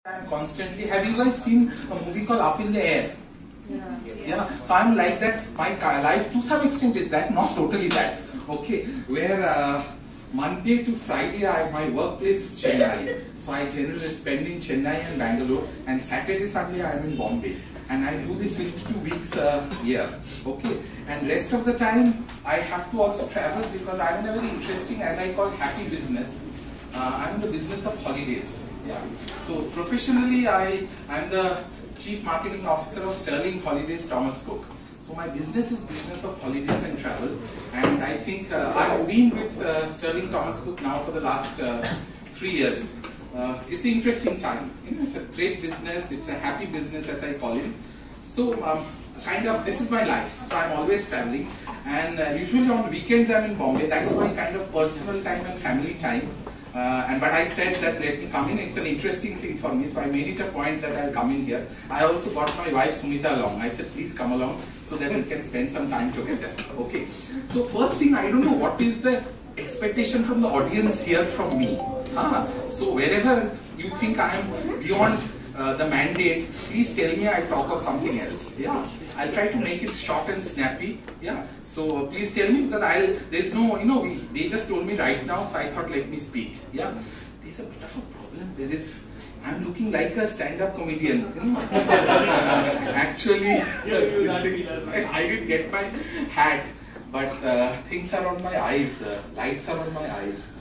I'm constantly. Have you guys seen a movie called Up in the Air? Yeah. Yeah. So I'm like that. My life to some extent is that, not totally that. Okay. Where Monday to Friday, my workplace is Chennai. So I generally spend in Chennai and Bangalore, and Saturday, Sunday I am in Bombay. And I do this 52 weeks a year. Okay. And rest of the time I have to also travel because I'm in a very interesting, as I call, happy business. I'm in the business of holidays. Yeah. So professionally, I'm the Chief Marketing Officer of Sterling Holidays Thomas Cook. So my business is business of holidays and travel. And I think I've been with Sterling Thomas Cook now for the last 3 years. It's an interesting time. You know, it's a great business. It's a happy business, as I call it. So kind of, this is my life. So I'm always traveling. And usually on weekends I'm in Bombay. That's my kind of personal time and family time. But I said that let me come in. It's an interesting thing for me, so I made it a point that I'll come in here. I also got my wife Sumita along. I said, please come along so that we can spend some time together. Okay. So first thing, I don't know what is the expectation from the audience here from me. So wherever you think I am beyond the mandate, please tell me I'll talk of something else. Yeah. I'll try to make it short and snappy. Yeah. So please tell me, because there's no, they just told me right now, so I thought let me speak. Yeah. There's a bit of a problem. I'm looking like a stand-up comedian. Actually, I didn't get my hat, but things are on my eyes, the lights are on my eyes,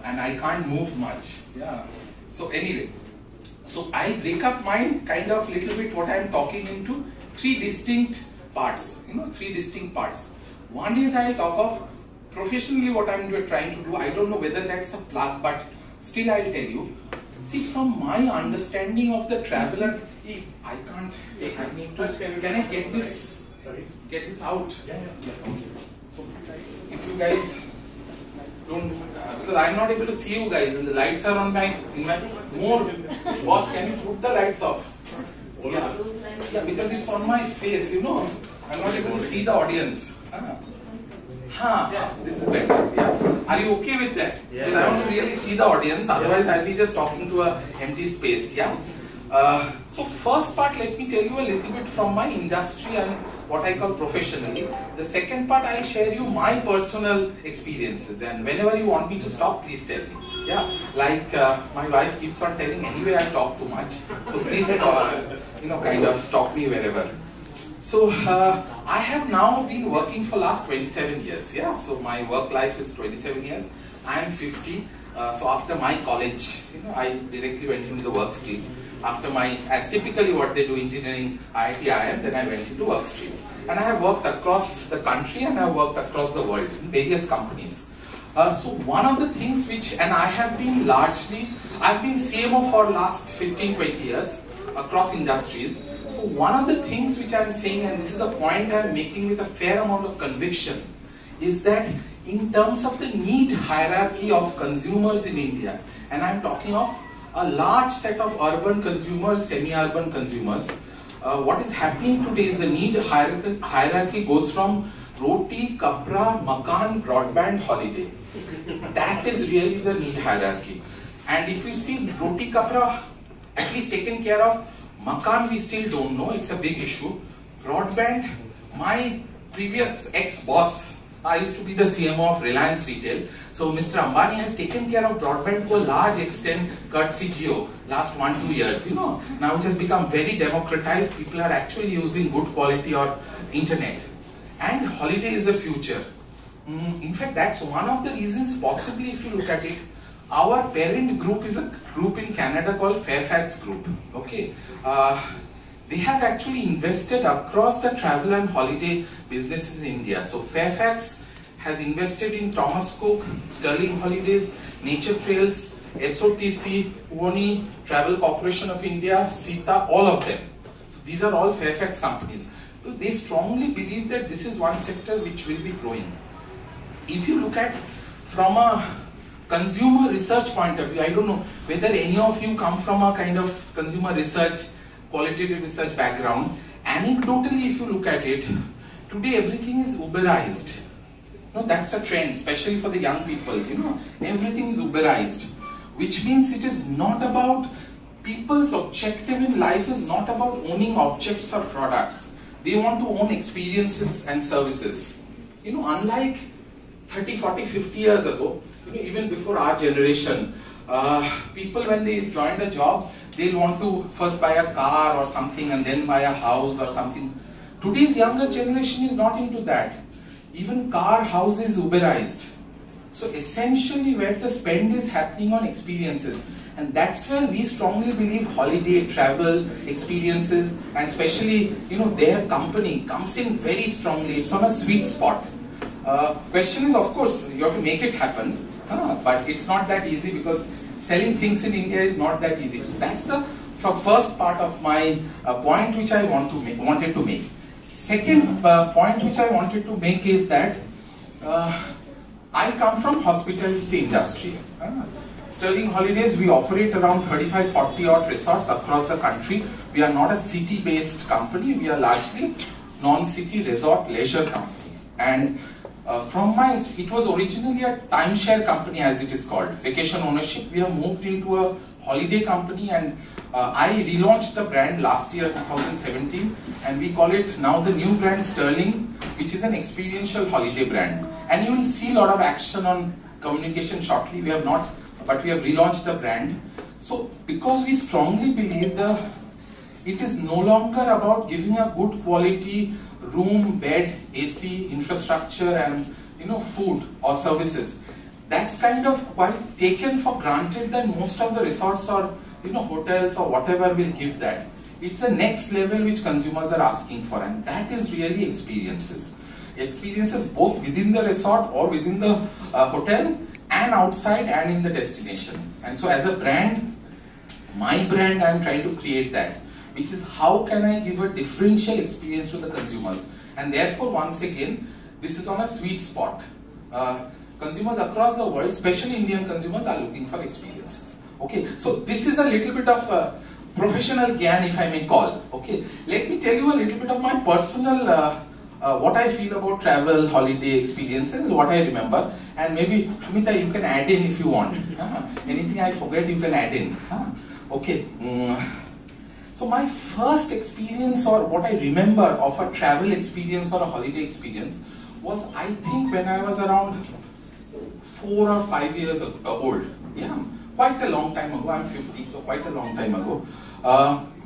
and I can't move much. Yeah. So anyway, so I break up my kind of little bit what I'm talking into 3 distinct parts, 3 distinct parts. One is I'll talk of professionally what I'm trying to do. I don't know whether that's a plug, but still I'll tell you. See, from my understanding of the traveler, I can't take, I need to, can I get this, get this out? Yeah. Okay. So, if you guys don't, because I'm not able to see you guys, and the lights are on more, boss, can you put the lights off? Yeah, because it's on my face, I'm not able to see the audience. This is better. Yeah. Are you okay with that? Yeah. Because I want to really see the audience, otherwise I'll be just talking to an empty space. Yeah. So first part, let me tell you a little bit from my industry and what I call professionally. The second part, I'll share you my personal experiences, and whenever you want me to stop, please tell me. Yeah, like my wife keeps on telling, anyway I talk too much, so please kind of stop me wherever. So I have now been working for last 27 years. Yeah, so my work life is 27 years. I am 50. So after my college, I directly went into the work stream. After as typically what they do, engineering, IIT, IIM, then I went into work stream. And I have worked across the country and I have worked across the world in various companies. So one of the things and I have been I've been CMO for last 15-20 years across industries. So one of the things which I'm saying, and this is a point I'm making with a fair amount of conviction, is that in terms of the need hierarchy of consumers in India, and I'm talking of a large set of urban consumers, semi-urban consumers, what is happening today is the need hierarchy goes from roti, kapra, makan, broadband, holiday. That is really the need hierarchy. And if you see roti, kapra, at least taken care of. Makan, we still don't know, it's a big issue. Broadband, my previous ex-boss, I used to be the CMO of Reliance Retail. So Mr. Ambani has taken care of broadband to a large extent, courtesy Jio, last 1-2 years. Now it has become very democratized. People are actually using good quality or internet. And holiday is the future. In fact, that's one of the reasons, possibly if you look at it, our parent group is a group in Canada called Fairfax Group. Okay, they have actually invested across the travel and holiday businesses in India. So Fairfax has invested in Thomas Cook, Sterling Holidays, Nature Trails, SOTC, Pony, Travel Corporation of India, Sita, all of them. So these are all Fairfax companies. So they strongly believe that this is one sector which will be growing. If you look at from a consumer research point of view, I don't know whether any of you come from a kind of consumer research, qualitative research background. Anecdotally, if you look at it, today everything is Uberized. That's a trend, especially for the young people. Everything is Uberized, which means it is not about people's objective in life is not about owning objects or products. They want to own experiences and services. Unlike 30, 40, 50 years ago, even before our generation, people when they joined a job, they'll want to first buy a car or something and then buy a house or something. Today's younger generation is not into that. Even car, house is Uberized. So essentially where the spend is happening on experiences. And that's where we strongly believe holiday, travel, experiences, and especially, their company comes in very strongly. It's on a sweet spot. Question is, of course, you have to make it happen, but it's not that easy because selling things in India is not that easy. So that's the first part of my point which I wanted to make. Second point which I wanted to make is that I come from hospitality industry. Sterling Holidays, we operate around 35, 40 odd resorts across the country. We are not a city-based company. We are largely non-city resort leisure company. And it was originally a timeshare company as it is called, vacation ownership. We have moved into a holiday company and I relaunched the brand last year, 2017, and we call it now the new brand Sterling, which is an experiential holiday brand. And you will see a lot of action on communication shortly. We have relaunched the brand. So because we strongly believe it is no longer about giving a good quality room, bed, AC, infrastructure and food or services. That's kind of quite taken for granted that most of the resorts or hotels or whatever will give that. It's the next level which consumers are asking for, and that is really experiences. Experiences both within the resort or within the hotel and outside and in the destination. And so as a brand, my brand, I'm trying to create that, which is how can I give a differential experience to the consumers. And therefore, once again, this is on a sweet spot. Consumers across the world, especially Indian consumers, are looking for experiences. Okay, so this is a little bit of professional gyan, if I may call. Okay, let me tell you a little bit of my personal, what I feel about travel, holiday experiences, what I remember. And maybe, Shumita, you can add in if you want. Anything I forget, you can add in. Okay. So my first experience, or what I remember of a travel experience or a holiday experience, was I think when I was around 4 or 5 years old. Yeah, quite a long time ago. I'm 50, so quite a long time ago.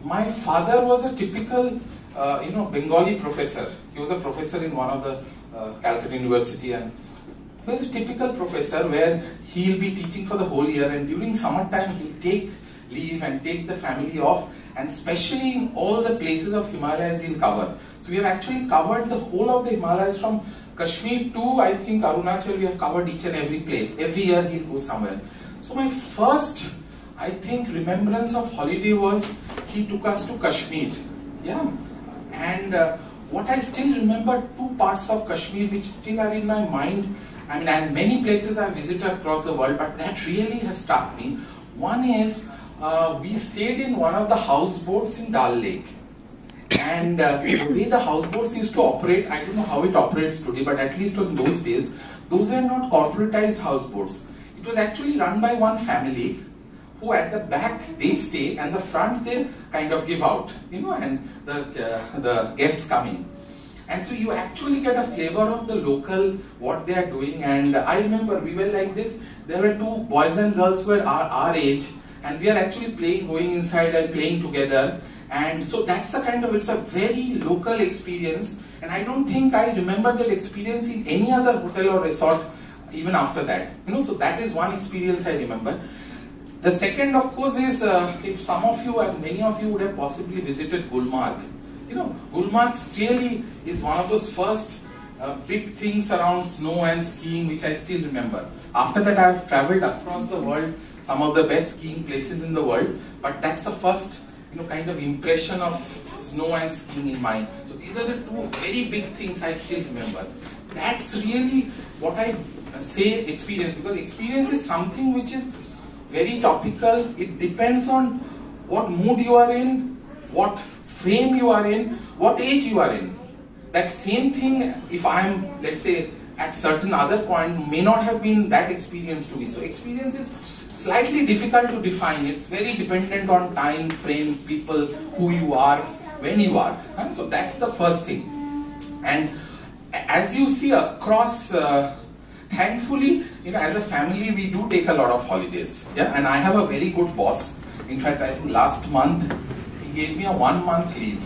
My father was a typical, Bengali professor. He was a professor in one of the Calcutta University, and he was a typical professor where he'll be teaching for the whole year, and during summertime he'll take leave and take the family off, and especially in all the places of Himalayas he'll cover. So we have actually covered the whole of the Himalayas from Kashmir to, I think, Arunachal. We have covered each and every place. Every year he'll go somewhere. So my first, I think, remembrance of holiday was he took us to Kashmir. Yeah. And what I still remember, 2 parts of Kashmir which still are in my mind. I mean, and many places I've visited across the world, but that really has struck me. One is, we stayed in one of the houseboats in Dal Lake. And the way the houseboats used to operate, I don't know how it operates today, but at least in those days, those were not corporatized houseboats. It was actually run by one family who at the back they stay and the front they kind of give out, and the guests come in. And so you actually get a flavor of the local, what they are doing. And I remember we were like this, there were 2 boys and girls who were our age, and we are actually going inside and playing together. And so that's the kind of, it's a very local experience. And I don't think I remember that experience in any other hotel or resort even after that. So that is one experience I remember. The second, of course, is if some of you, and many of you would have possibly visited Gulmarg. Gulmarg really is one of those first big things around snow and skiing which I still remember. After that I have travelled across the world, some of the best skiing places in the world, but that's the first kind of impression of snow and skiing in mind. So these are the 2 very big things I still remember. That's really what I say experience, because experience is something which is very topical. It depends on what mood you are in, what frame you are in, what age you are in. That same thing, if I am, let's say, at certain other point, may not have been that experience to me. So experience is slightly difficult to define. It's very dependent on time frame, people, who you are, when you are. So that's the first thing. And as you see across, thankfully, as a family, we do take a lot of holidays. Yeah, and I have a very good boss. In fact, I think last month he gave me a 1 month leave.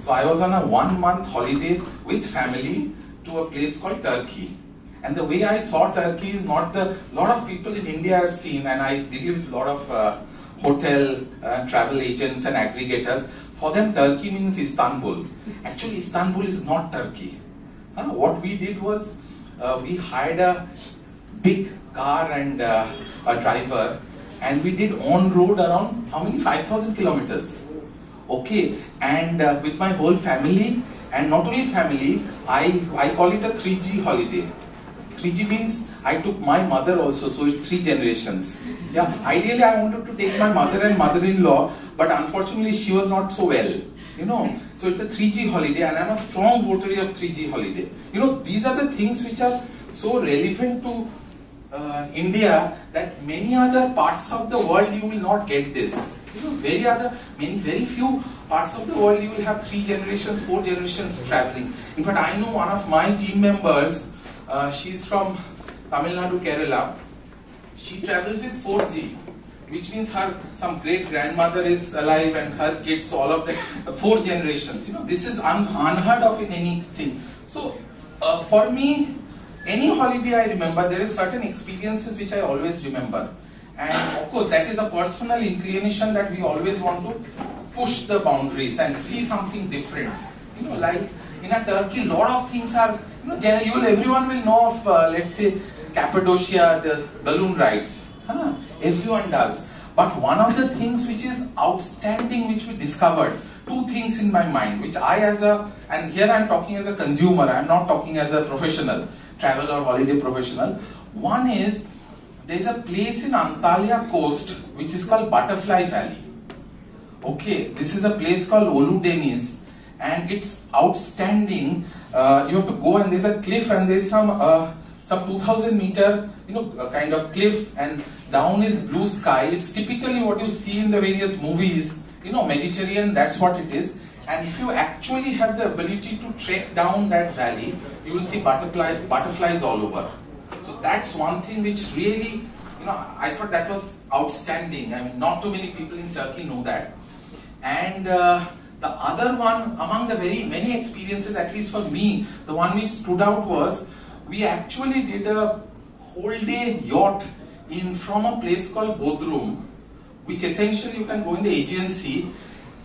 So I was on a 1 month holiday with family to a place called Turkey. And the way I saw Turkey is not the lot of people in India I've seen, and I deal with a lot of hotel travel agents and aggregators. For them, Turkey means Istanbul. Actually, Istanbul is not Turkey. What we did was we hired a big car and a driver, and we did on road around how many? 5,000 kilometers. Okay, and with my whole family, and not only family, I call it a 3G holiday. 3G means I took my mother also, so it's 3 generations. Yeah, ideally I wanted to take my mother and mother-in-law, but unfortunately she was not so well. So it's a 3G holiday, and I'm a strong votary of 3G holiday. These are the things which are so relevant to India that many other parts of the world you will not get this. Very few parts of the world you will have 3 generations, 4 generations traveling. In fact, I know one of my team members, she's from Tamil Nadu, Kerala. She travels with 4G, which means some great grandmother is alive and her kids, all of them, 4 generations. This is unheard of in anything. So for me, any holiday I remember, there is certain experiences which I always remember. And of course, that is a personal inclination that we always want to push the boundaries and see something different. Like in a Turkey, a lot of things are, everyone will know of, let's say, Cappadocia, the balloon rides. Everyone does. But one of the things which is outstanding, which we discovered, 2 things in my mind, which and here I'm talking as a consumer, I'm not talking as a professional, travel or holiday professional. One is, there's a place in Antalya coast which is called Butterfly Valley. Okay, this is a place called Oludenis, and it's outstanding. You have to go, and there's a cliff, and there's some 2,000 meter, kind of cliff, and down is blue sky. It's typically what you see in the various movies, Mediterranean, that's what it is. And if you actually have the ability to trek down that valley, you will see butterflies all over. So that's one thing which really, I thought that was outstanding. I mean, not too many people in Turkey know that. And the other one, among the very many experiences, at least for me, the one which stood out was, we actually did a whole day yacht from a place called Bodrum, which essentially you can go in the Aegean Sea,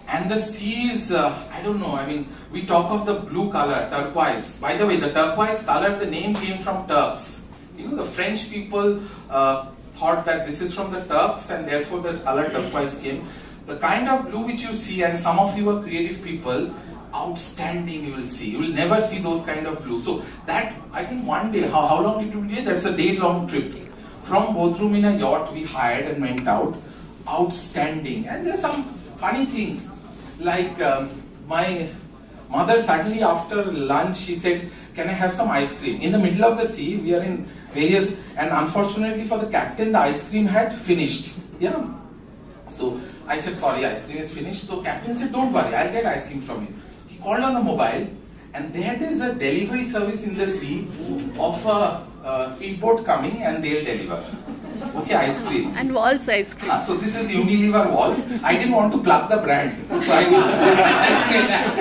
and the sea is, I don't know, I mean, we talk of the blue color, turquoise. By the way, the turquoise color, the name came from Turks. The French people thought that this is from the Turks, and therefore the color turquoise came. The kind of blue which you see, and some of you are creative people, outstanding you will see. You will never see those kind of blue. So that, I think one day, how long it will be? That's a day-long trip. From Bodrum in a yacht we hired and went out. Outstanding. And there are some funny things. Like my mother suddenly after lunch, she said, can I have some ice cream? In the middle of the sea, we are in various, and unfortunately for the captain, the ice cream had finished. Yeah. So I said, sorry, ice cream is finished. So captain said, don't worry, I'll get ice cream from you. He called on the mobile, and there is a delivery service in the sea of a speedboat coming, and they'll deliver. Okay, ice cream. And Waltz ice cream. So this is Unilever Waltz. I didn't want to plug the brand, so I didn't say that.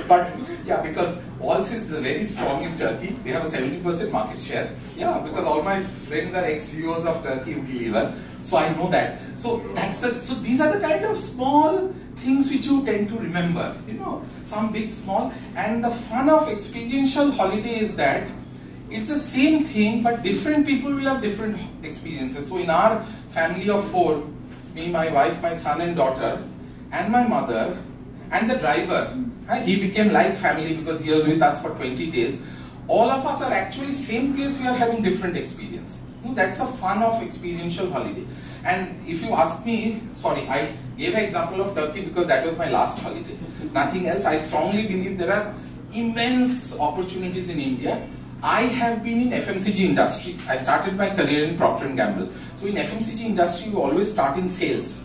But yeah, because Waltz is very strong in Turkey. They have a 70% market share. Yeah, because all my friends are ex-CEOs of Turkey Unilever, so I know that. So so these are the kind of small things which you tend to remember. Some big, small, and the fun of experiential holiday is that it's the same thing, but different people will have different experiences. So in our family of 4, me, my wife, my son and daughter, and my mother, and the driver, he became like family because he was with us for 20 days. All of us are actually same place, we are having different experience. That's the fun of experiential holiday. And if you ask me, sorry, I gave an example of Turkey because that was my last holiday. Nothing else. I strongly believe there are immense opportunities in India. I have been in FMCG industry. I started my career in Procter & Gamble. So in FMCG industry, you always start in sales.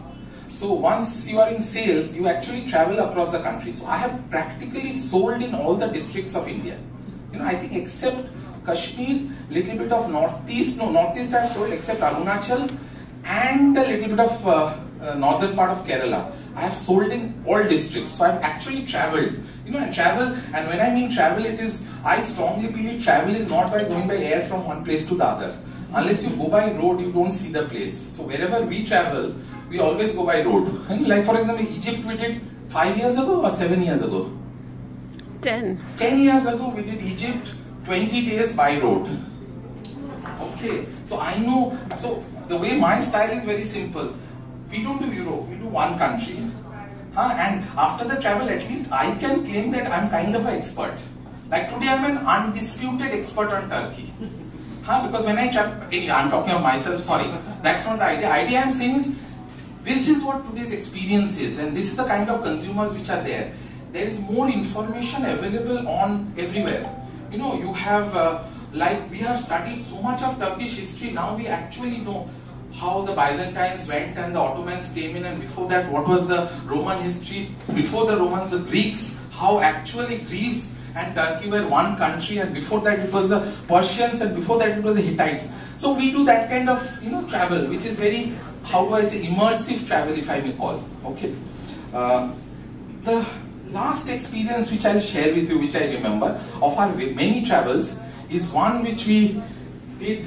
So once you are in sales, you actually travel across the country. So I have practically sold in all the districts of India. I think except Kashmir, little bit of Northeast I have sold except Arunachal and a little bit of northern part of Kerala. I have sold in all districts. So I have actually traveled. And when I mean travel, I strongly believe travel is not by going by air from one place to the other. Unless you go by road, you don't see the place. So wherever we travel, we always go by road. Like for example, Egypt we did 5 years ago or 7 years ago? 10. 10 years ago we did Egypt 20 days by road. Okay, so I know, so the way my style is very simple. We don't do Europe, we do one country. And after the travel, at least I can claim that I'm kind of an expert. Like today I'm an undisputed expert on Turkey. Because when I travel, anyway, I'm talking of myself, sorry. That's not the idea. Idea I'm saying is, this is what today's experience is, and this is the kind of consumers which are there. There is more information available on everywhere. You have, like we have studied so much of Turkish history, now we actually know how the Byzantines went and the Ottomans came in, and before that what was the Roman history, before the Romans, the Greeks, how actually Greece and Turkey were one country, and before that it was the Persians, and before that it was the Hittites. So we do that kind of travel, which is very, how do I say, immersive travel, if I may call. Okay. The last experience which I'll share with you, which I remember of our many travels, is one which we did,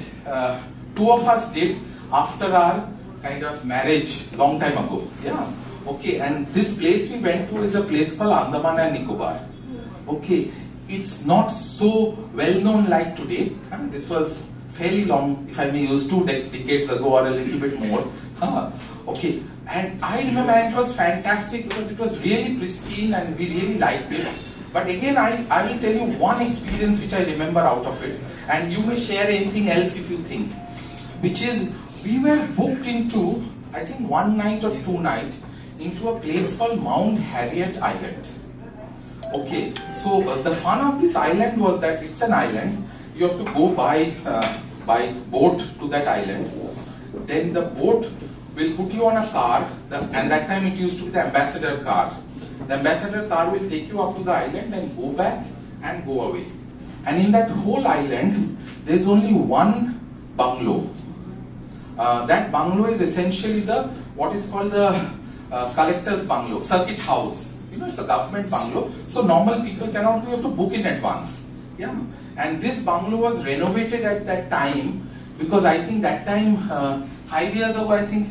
two of us did after our kind of marriage long time ago. Yeah. Okay. And this place we went to is a place called Andaman and Nicobar. Okay. It's not so well known like today. This was fairly long, if I may use 2 decades ago or a little bit more. Okay. And I remember it was fantastic because it was really pristine and we really liked it. But again, I will tell you one experience which I remember out of it, and you may share anything else if you think, which is we were booked into, I think 1 night or 2 nights, into a place called Mount Harriet Island. Okay, so the fun of this island was that it's an island. You have to go by boat to that island. Then the boat will put you on a car, and that time it used to be the ambassador car. The ambassador car will take you up to the island and go back and go away. And in that whole island, there's only one bungalow. That bungalow is essentially what is called the collector's bungalow, circuit house. It's a government bungalow, so normal people cannot go, you have to book in advance. Yeah. And this bungalow was renovated at that time, because I think that time, 5 years ago, I think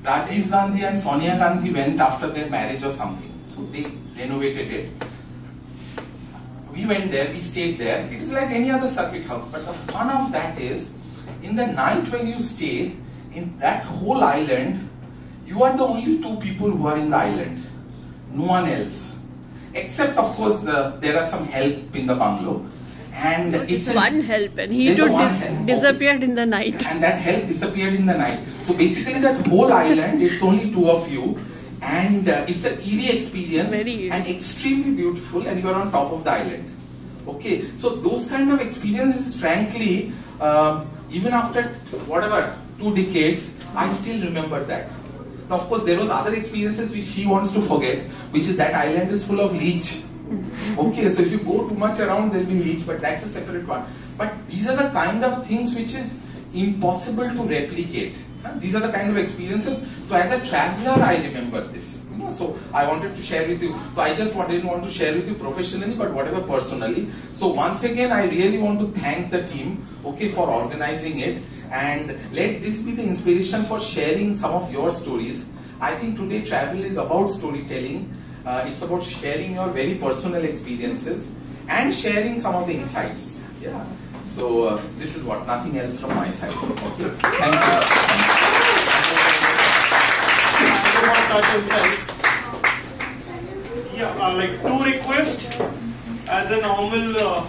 Rajiv Gandhi and Sonia Gandhi went after their marriage or something. So they renovated it. We went there, we stayed there. It's like any other circuit house, but the fun of that is, in the night when you stay, in that whole island, you are the only 2 people who are in the island. No one else. Except, of course, there are some help in the bungalow. And it's one help, and he too disappeared in the night. And that help disappeared in the night. So basically that whole island, it's only 2 of you. And it's an eerie experience. Very eerie. And extremely beautiful, and you are on top of the island. Okay, so those kind of experiences, frankly, even after whatever 2 decades, I still remember that. Now, of course, there was other experiences which she wants to forget, which is that island is full of leech. Okay, so if you go too much around, there will be leech, but that's a separate one. But these are the kind of things which is impossible to replicate. These are the kind of experiences. So as a traveler, I remember this. So I wanted to share with you. So I just didn't want to share with you professionally, but whatever personally. So once again, I really want to thank the team, okay, for organizing it. And let this be the inspiration for sharing some of your stories. I think today travel is about storytelling. It's about sharing your very personal experiences and sharing some of the insights. Yeah. So this is nothing else from my side. Okay. Thank you. Such insights. Yeah, like 2 requests. As a normal